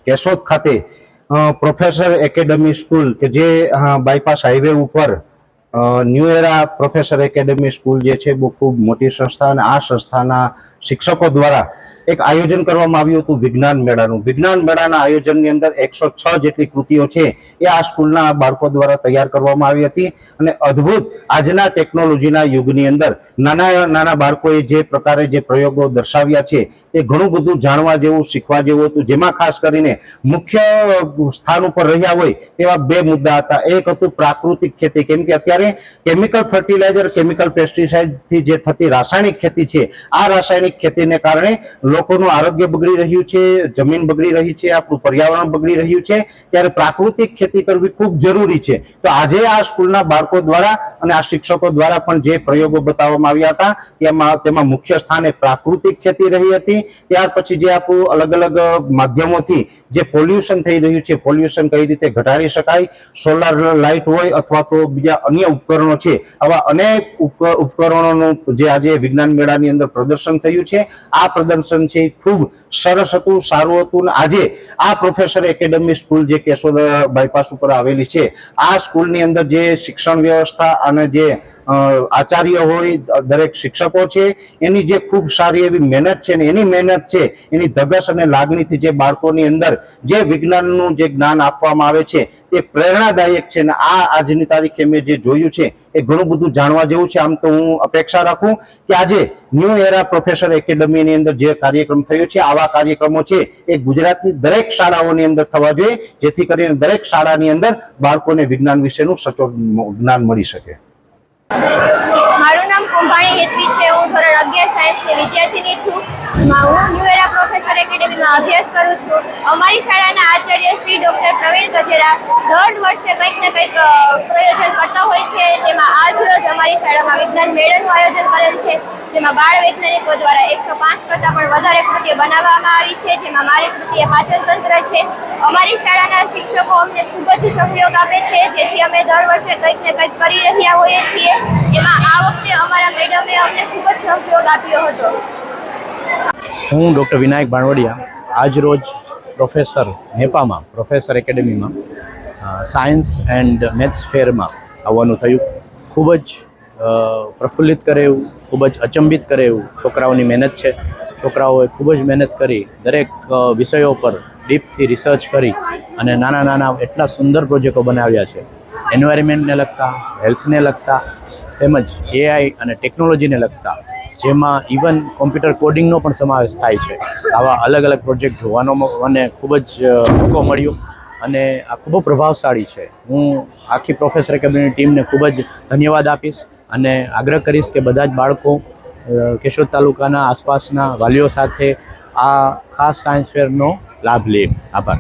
કેશોદ ખાતે professor academy school કે જે બાયપાસ હાઈવે ઉપર ન્યૂ એરા પ્રોફેસર એકેડમી સ્કૂલ જે છે બહુ ખૂબ મોટી સંસ્થા અને આ સંસ્થાના શિક્ષકો દ્વારા એક આયોજન કરવામાં આવ્યું હતું વિજ્ઞાન મેળાનું. વિજ્ઞાન મેળાના આયોજનની અંદર 106 જેટલી કૃતિઓ છે એ આ સ્કૂલના બાળકો દ્વારા તૈયાર કરવામાં આવી હતી અને અદ્ભુત આજના ટેકનોલોજીના યુગની અંદર નાના નાના બાળકોએ જે પ્રકારે જે પ્રયોગો દર્શાવ્યા છે એ ઘણું બધું જાણવા જેવું, શીખવા જેવું હતું. જેમાં ખાસ કરીને મુખ્ય સ્થાન ઉપર રહ્યા હોય તેવા બે મુદ્દા હતા. એક હતું પ્રાકૃતિક ખેતી, કેમ કે અત્યારે કેમિકલ ફર્ટિલાઇઝર, કેમિકલ પેસ્ટિસાઇડથી જે થતી રાસાયણિક ખેતી છે, આ રાસાયણિક ખેતીને કારણે લોકોનું આરોગ્ય બગડી રહ્યું છે, જમીન બગડી રહી છે, આપણું પર્યાવરણ બગડી રહ્યું છે. ત્યારે પ્રાકૃતિક ખેતી કરવી ખૂબ જરૂરી છે. તો આજે આ સ્કૂલના બાળકો દ્વારા અને આ શિક્ષકો દ્વારા પણ જે પ્રયોગો બતાવવામાં આવ્યા હતા તેમાં મુખ્ય સ્થાને પ્રાકૃતિક ખેતી રહી હતી. ત્યાર પછી જે આપણું અલગ અલગ માધ્યમોથી જે પોલ્યુશન થઈ રહ્યું છે, પોલ્યુશન કઈ રીતે ઘટાડી શકાય, સોલાર લાઇટ હોય અથવા તો બીજા અન્ય ઉપકરણો છે, આવા અનેક ઉપકરણોનું જે આજે વિજ્ઞાન મેળાની અંદર પ્રદર્શન થયું છે. આ પ્રદર્શન છે ખૂબ સરસ હતું, સારું હતું. આજે આ પ્રોફેસર એકેડમી સ્કૂલ જે કેશોદ બાયપાસ ઉપર આવેલી છે, આ સ્કૂલની અંદર જે શિક્ષણ વ્યવસ્થા અને જે આચાર્ય હોય, દરેક શિક્ષકો છે, એની જે ખૂબ સારી એવી મહેનત છે ને એની મહેનત છે, એની ધગશ અને લાગણીથી જે બાળકોની અંદર જે વિજ્ઞાનનું જે જ્ઞાન આપવામાં આવે છે તે પ્રેરણાદાયક છે. ને આ આજની તારીખે મેં જે જોયું છે એ ઘણું બધું જાણવા જેવું છે. આમ તો હું અપેક્ષા રાખું કે આજે ન્યૂ એરા પ્રોફેસર એકેડમીની અંદર જે કાર્યક્રમ થયો છે, આવા કાર્યક્રમો છે એ ગુજરાતની દરેક શાળાઓની અંદર થવા જોઈએ, જેથી કરીને દરેક શાળાની અંદર બાળકોને વિજ્ઞાન વિશેનું સચોટ જ્ઞાન મળી શકે. મારું નામ કુંભાણી હેતવી છે. હું ધોરણ 11 સાયન્સની વિદ્યાર્થીની છું. હું ન્યૂ એરા પ્રોફેસર એકેડમીમાં અભ્યાસ કરું છું. અમારી શાળાના આચાર્ય શ્રી ડૉક્ટર પ્રવીણ ગજેરા દર વર્ષે કંઈક ને કંઈક પ્રયોજન કરતા હોય છે. તેમાં આજ રોજ અમારી શાળામાં વિજ્ઞાન મેળાનું આયોજન કરેલ છે, જેમાં બાળ વૈજ્ઞાનિકો દ્વારા 105 કરતાં પણ વધારે કૃતિઓ બનાવવામાં આવી છે, જેમાં મારી કૃતિ એ પાચન તંત્ર છે. અમારી શાળાના શિક્ષકો અમને ખૂબ જ સહયોગ આપે છે, જેથી અમે દર વર્ષે કંઈક ને કંઈક કરી રહ્યા હોઈએ છીએ. એમાં આ વખતે અમારા મેડમે અમને ખૂબ જ સહયોગ આપ્યો હતો. હું ડૉક્ટર વિનાયક ભાણવડિયા આજ રોજ પ્રોફેસર નેપામાં પ્રોફેસર એકેડમીમાં સાયન્સ એન્ડ મેથ્સ ફેરમાં આવવાનું થયું. ખૂબ જ પ્રફુલ્લિત કરે એવું, ખૂબ જ અચંબિત કરે એવું છોકરાઓની મહેનત છે. છોકરાઓએ ખૂબ જ મહેનત કરી, દરેક વિષયો પર ડીપથી રિસર્ચ કરી અને નાના નાના એટલા સુંદર પ્રોજેક્ટો બનાવ્યા છે, એન્વાયરમેન્ટને લગતા, હેલ્થને લગતા, તેમજ એઆઈ અને ટેકનોલોજીને લગતા, જેમાં ઇવન કોમ્પ્યુટર કોડિંગનો પણ સમાવેશ થાય છે. આવા અલગ અલગ પ્રોજેક્ટ જોવાનો મને ખૂબ જ મોકો મળ્યો અને આ ખૂબ પ્રભાવશાળી છે. હું આખી પ્રોફેસર એકેડમીની ટીમને ખૂબ જ ધન્યવાદ આપીશ અને આગ્રહ કરીશ કે બધા જ બાળકો કેશોદ તાલુકાના આસપાસના વાલીઓ સાથે આ ખાસ સાયન્સ ફેરનો લાભ લે. આભાર.